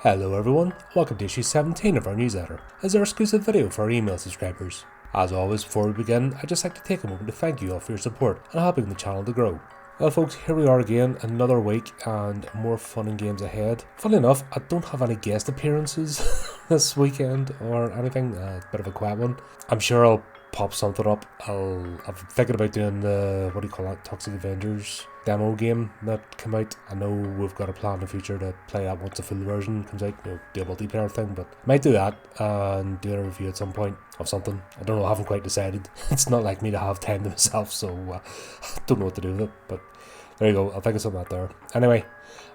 Hello everyone, welcome to issue 17 of our newsletter, as our exclusive video for our email subscribers. As always, before we begin, I'd just like to take a moment to thank you all for your support and helping the channel to grow. Well folks, here we are again, another week and more fun and games ahead. Funnily enough, I don't have any guest appearances this weekend or anything, a bit of a quiet one. I'm sure I'll pop something up. I'm thinking about doing the, Toxic Avengers demo game that came out. I know we've got a plan in the future to play that once the full version comes out, do a multiplayer thing, but I might do that and do a review at some point of something. I don't know, I haven't quite decided. It's not like me to have time to myself, so I don't know what to do with it, but there you go, I'll think of something out there. Anyway,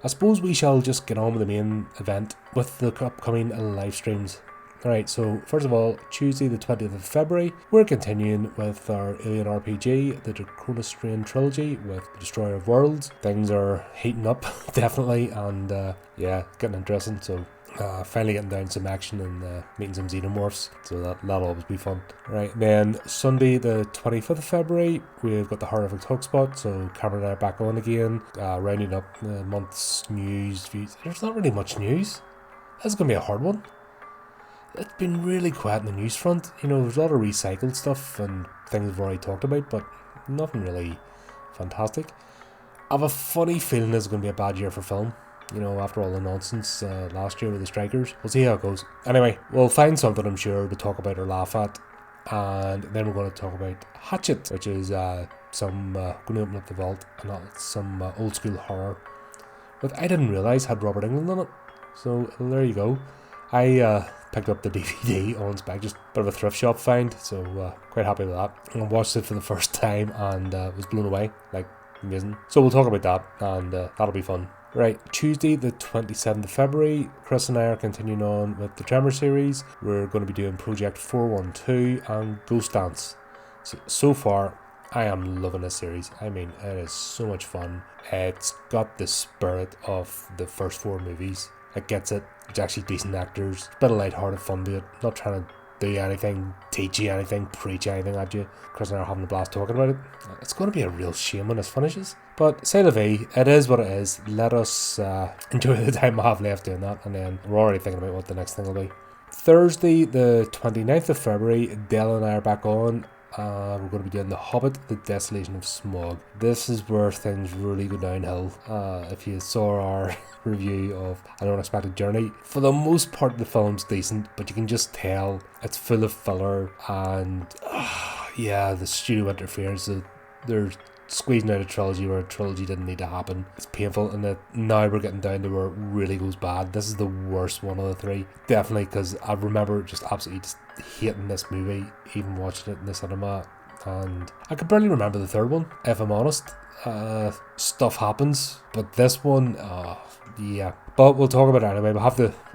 I suppose we shall just get on with the main event with the upcoming live streams. Alright, so first of all, Tuesday the 20th of February, we're continuing with our Alien RPG, the Cronus Strain trilogy with the Destroyer of Worlds. Things are heating up, definitely, and yeah, getting interesting, so finally getting down some action and meeting some xenomorphs, so that'll always be fun. Right, then Sunday the 25th of February, we've got the HORRORific Hotspot, so Cameron and I are back on again, rounding up the month's news views. There's not really much news. That's going to be a hard one. It's been really quiet in the news front. There's a lot of recycled stuff and things we've already talked about, but nothing really fantastic. I have a funny feeling it's going to be a bad year for film. After all the nonsense last year with the strikers. We'll see how it goes. Anyway, we'll find something, I'm sure, to talk about or laugh at. And then we're going to talk about Hatchet, which is going to open up the vault and some old school horror. But I didn't realise had Robert Englund in it. So there you go. I picked up the DVD on spec, just a bit of a thrift shop find, so quite happy with that. And I watched it for the first time and was blown away, amazing. So we'll talk about that and that'll be fun. Right, Tuesday the 27th of February, Chris and I are continuing on with the Tremor series. We're going to be doing Project 412 and Ghost Dance. So far, I am loving this series. I mean, it is so much fun. It's got the spirit of the first four movies. It gets it. It's actually decent actors. A bit of light-hearted fun to it. Not trying to do anything, teach you anything, preach anything at you. Chris and I are having a blast talking about it. It's going to be a real shame when this finishes. But say la vie, it is what it is. Let us enjoy the time I have left doing that. And then we're already thinking about what the next thing will be. Thursday, the 29th of February, Dell and I are back on. We're going to be doing The Hobbit, The Desolation of Smaug. This is where things really go downhill. If you saw our review of An Unexpected Journey, for the most part the film's decent, but you can just tell it's full of filler and yeah, the studio interference. They're squeezing out a trilogy where a trilogy didn't need to happen. It's painful, and now we're getting down to where it really goes bad. This is the worst one of the three, definitely, because I remember just absolutely just hating this movie, even watching it in the cinema, and I could barely remember the third one, if I'm honest. Stuff happens, but this one, yeah. But we'll talk about it anyway. We'll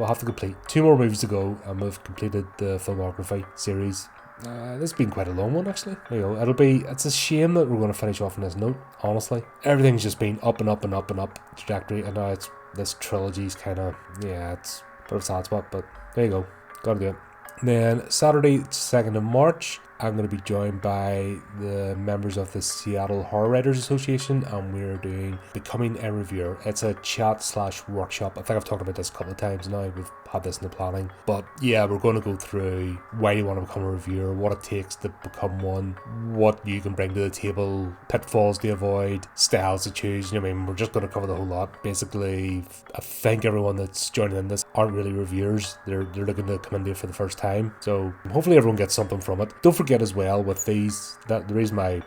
have to complete 2 more movies to go, and we've completed the filmography series. This has been quite a long one, actually. It's a shame that we're going to finish off on this note, honestly. Everything's just been up and up and up and up trajectory, and now this trilogy's kind of, yeah, it's a bit of a sad spot, but there you go. Gotta do it. Then Saturday, 2nd of March, I'm going to be joined by the members of the Seattle Horror Writers Association, and we're doing Becoming a Reviewer. It's a chat/workshop. I think I've talked about this a couple of times now. We've had this in the planning. But yeah, we're going to go through why you want to become a reviewer, what it takes to become one, what you can bring to the table, pitfalls to avoid, styles to choose. We're just going to cover the whole lot. Basically, I think everyone that's joining in this aren't really reviewers. They're looking to come into it for the first time. So hopefully everyone gets something from it. Don't forget as well with these, that the reason I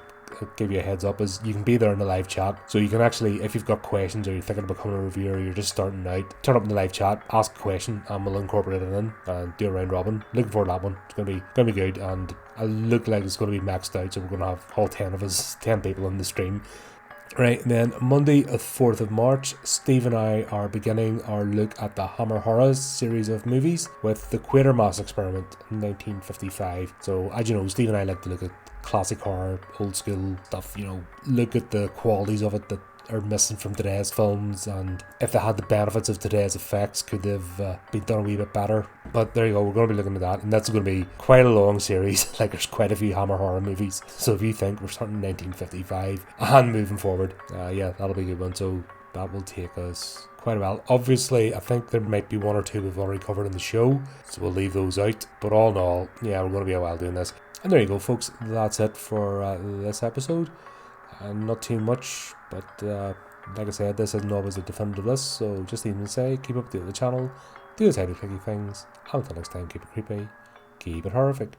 give you a heads up is you can be there in the live chat, so you can actually, if you've got questions or you're thinking of becoming a reviewer or you're just starting out, turn up in the live chat, ask a question, and we'll incorporate it in and do a round robin. Looking forward to that one. It's gonna be good, and I look like it's going to be maxed out, so we're going to have all 10 of us, 10 people in the stream. Right, and then Monday, the 4th of March, Steve and I are beginning our look at the Hammer Horrors series of movies with the Quatermass Experiment in 1955. So, as you know, Steve and I like to look at classic horror, old school stuff, look at the qualities of it that are missing from today's films, and if they had the benefits of today's effects, could they've been done a wee bit better. But there you go, we're going to be looking at that, and that's going to be quite a long series. There's quite a few Hammer horror movies, so if you think we're starting in 1955 and moving forward, yeah, that'll be a good one. So that will take us quite a while. Obviously, I think there might be one or two we've already covered in the show, so we'll leave those out. But all in all, yeah, we're going to be a while doing this. And there you go, folks. That's it for this episode. Not too much, but like I said, this isn't always a definitive list, so just even say, keep up to the channel, do the tidy picky things, and until next time, keep it creepy, keep it horrific.